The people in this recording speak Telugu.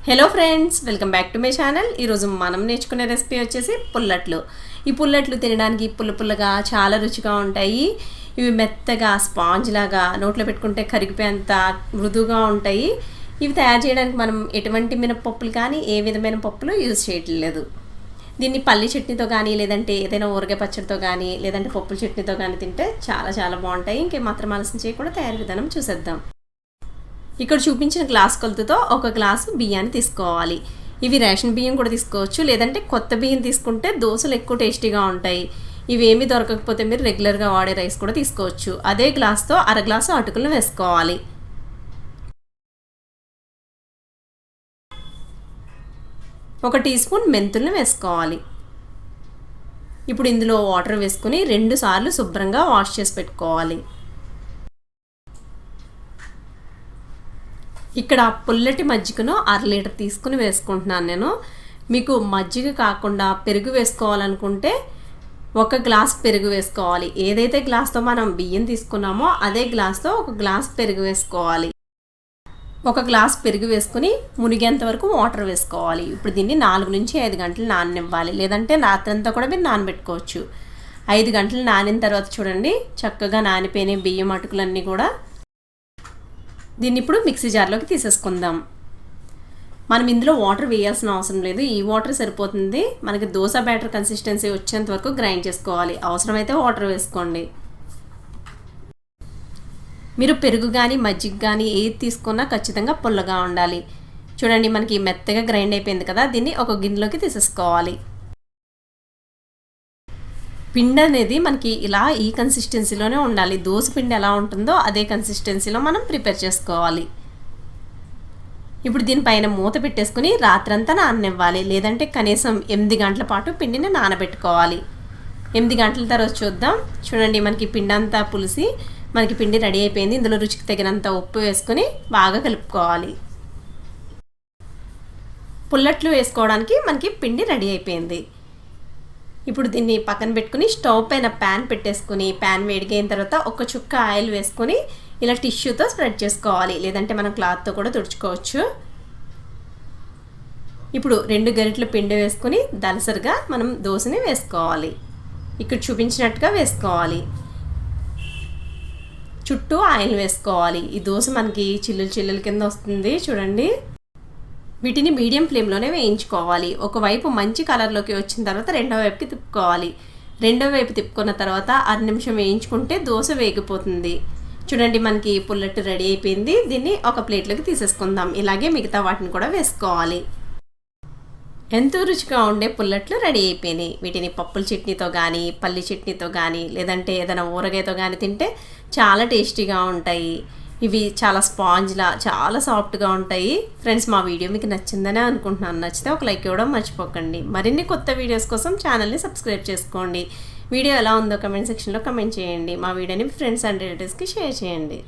Hello friends, welcome back to my channel. ఈరోజు మనం నేర్చుకునే రెసిపీ వచ్చేసి పుల్లట్లు. ఈ పుల్లట్లు తినడానికి పుల్లగా చాలా రుచిగా ఉంటాయి. ఇవి మెత్తగా స్పాంజ్ లాగా నోట్లో పెట్టుకుంటే కరిగిపోయేంత మృదువుగా ఉంటాయి. ఇవి తయారు చేయడానికి మనం ఎటువంటి మినపప్పులు కానీ ఏ విధమైన పప్పులు యూజ్ చేయట్లేదు. దీన్ని పల్లి చట్నీతో కానీ లేదంటే ఏదైనా ఊరగాయ పచ్చడితో కానీ లేదంటే పప్పుల చట్నీతో కానీ తింటే చాలా బాగుంటాయి. ఇంకేమాత్రం ఆలస్యం చేయకుండా తయారీ విధానం చూసేద్దాం. ఇక్కడ చూపించిన గ్లాస్ కొలతతో ఒక గ్లాసు బియ్యాన్ని తీసుకోవాలి. ఇవి రేషన్ బియ్యం కూడా తీసుకోవచ్చు, లేదంటే కొత్త బియ్యం తీసుకుంటే దోశలు ఎక్కువ టేస్టీగా ఉంటాయి. ఇవేమీ దొరకకపోతే మీరు రెగ్యులర్గా వాడే రైస్ కూడా తీసుకోవచ్చు. అదే గ్లాస్తో అర గ్లాసు అటుకులను వేసుకోవాలి. ఒక టీ స్పూన్ మెంతులను వేసుకోవాలి. ఇప్పుడు ఇందులో వాటర్ వేసుకుని 2 సార్లు శుభ్రంగా వాష్ చేసి పెట్టుకోవాలి. ఇక్కడ పుల్లటి మజ్జిగను 1/2 లీటర్ తీసుకుని వేసుకుంటున్నాను నేను. మీకు మజ్జిగ కాకుండా పెరుగు వేసుకోవాలనుకుంటే 1 గ్లాస్ పెరుగు వేసుకోవాలి. ఏదైతే గ్లాస్తో మనం బియ్యం తీసుకున్నామో అదే గ్లాస్తో 1 గ్లాస్ పెరుగు వేసుకోవాలి. 1 గ్లాస్ పెరుగు వేసుకుని మునిగేంత వరకు వాటర్ వేసుకోవాలి. ఇప్పుడు దీన్ని 4 నుంచి 5 గంటలు నాననివ్వాలి, లేదంటే రాత్రంతా కూడా మీరు నానబెట్టుకోవచ్చు. 5 గంటలు నానిన తర్వాత చూడండి, చక్కగా నానిపోయిన బియ్యం అటుకులన్నీ కూడా. దీన్ని ఇప్పుడు మిక్సీ జార్లోకి తీసేసుకుందాం. మనం ఇందులో వాటర్ వేయాల్సిన అవసరం లేదు, ఈ వాటర్ సరిపోతుంది. మనకి దోశ బ్యాటర్ కన్సిస్టెన్సీ వచ్చేంత వరకు గ్రైండ్ చేసుకోవాలి. అవసరమైతే వాటర్ వేసుకోండి. మీరు పెరుగు కానీ మజ్జిగ కానీ ఏది తీసుకున్నా ఖచ్చితంగా పుల్లగా ఉండాలి. చూడండి, మనకి మెత్తగా గ్రైండ్ అయిపోయింది కదా. దీన్ని ఒక గిన్నెలోకి తీసేసుకోవాలి. పిండి అనేది మనకి ఇలా ఈ కన్సిస్టెన్సీలోనే ఉండాలి. దోశ పిండి ఎలా ఉంటుందో అదే కన్సిస్టెన్సీలో మనం ప్రిపేర్ చేసుకోవాలి. ఇప్పుడు దీనిపైన మూత పెట్టేసుకుని రాత్రంతా నాననివ్వాలి, లేదంటే కనీసం 8 గంటల పాటు పిండిని నానబెట్టుకోవాలి. 8 గంటల తర్వాత చూద్దాం. చూడండి, మనకి పిండి అంతా పులిసి మనకి పిండి రెడీ అయిపోయింది. ఇందులో రుచికి తగినంత ఉప్పు వేసుకుని బాగా కలుపుకోవాలి. పుల్లట్లు వేసుకోవడానికి మనకి పిండి రెడీ అయిపోయింది. ఇప్పుడు దీన్ని పక్కన పెట్టుకుని స్టవ్ పైన ప్యాన్ పెట్టేసుకుని ప్యాన్ వేడిగైన తర్వాత 1 చుక్క ఆయిల్ వేసుకొని ఇలా టిష్యూతో స్ప్రెడ్ చేసుకోవాలి, లేదంటే మనం క్లాత్తో కూడా తుడుచుకోవచ్చు. ఇప్పుడు 2 గరిటెల పిండి వేసుకుని దలసరిగా మనం దోశని వేసుకోవాలి. ఇక్కడ చూపించినట్టుగా వేసుకోవాలి. చుట్టూ ఆయిల్ వేసుకోవాలి. ఈ దోశ మనకి చిల్లులు కింద వస్తుంది చూడండి. వీటిని మీడియం ఫ్లేమ్లోనే వేయించుకోవాలి. ఒకవైపు మంచి కలర్లోకి వచ్చిన తర్వాత రెండో వైపుకి తిప్పుకోవాలి. రెండో వైపు తిప్పుకున్న తర్వాత 6 నిమిషం వేయించుకుంటే దోశ వేగిపోతుంది. చూడండి, మనకి పుల్లట్టు రెడీ అయిపోయింది. దీన్ని ఒక ప్లేట్లోకి తీసేసుకుందాం. ఇలాగే మిగతా వాటిని కూడా వేసుకోవాలి. ఎంతో రుచిగా ఉండే పుల్లట్లు రెడీ అయిపోయినాయి. వీటిని పప్పుల చట్నీతో కానీ పల్లి చట్నీతో కానీ లేదంటే ఏదైనా ఊరగాయతో కానీ తింటే చాలా టేస్టీగా ఉంటాయి. ఇవి చాలా స్పాంజ్లా చాలా సాఫ్ట్గా ఉంటాయి. ఫ్రెండ్స్, మా వీడియో మీకు నచ్చిందనే అనుకుంటున్నాను. నచ్చితే ఒక లైక్ ఇవ్వడం మర్చిపోకండి. మరిన్ని కొత్త వీడియోస్ కోసం ఛానల్ని సబ్స్క్రైబ్ చేసుకోండి. వీడియో ఎలా ఉందో కమెంట్ సెక్షన్లో కమెంట్ చేయండి. మా వీడియోని ఫ్రెండ్స్ అండ్ రిలేటివ్స్కి షేర్ చేయండి.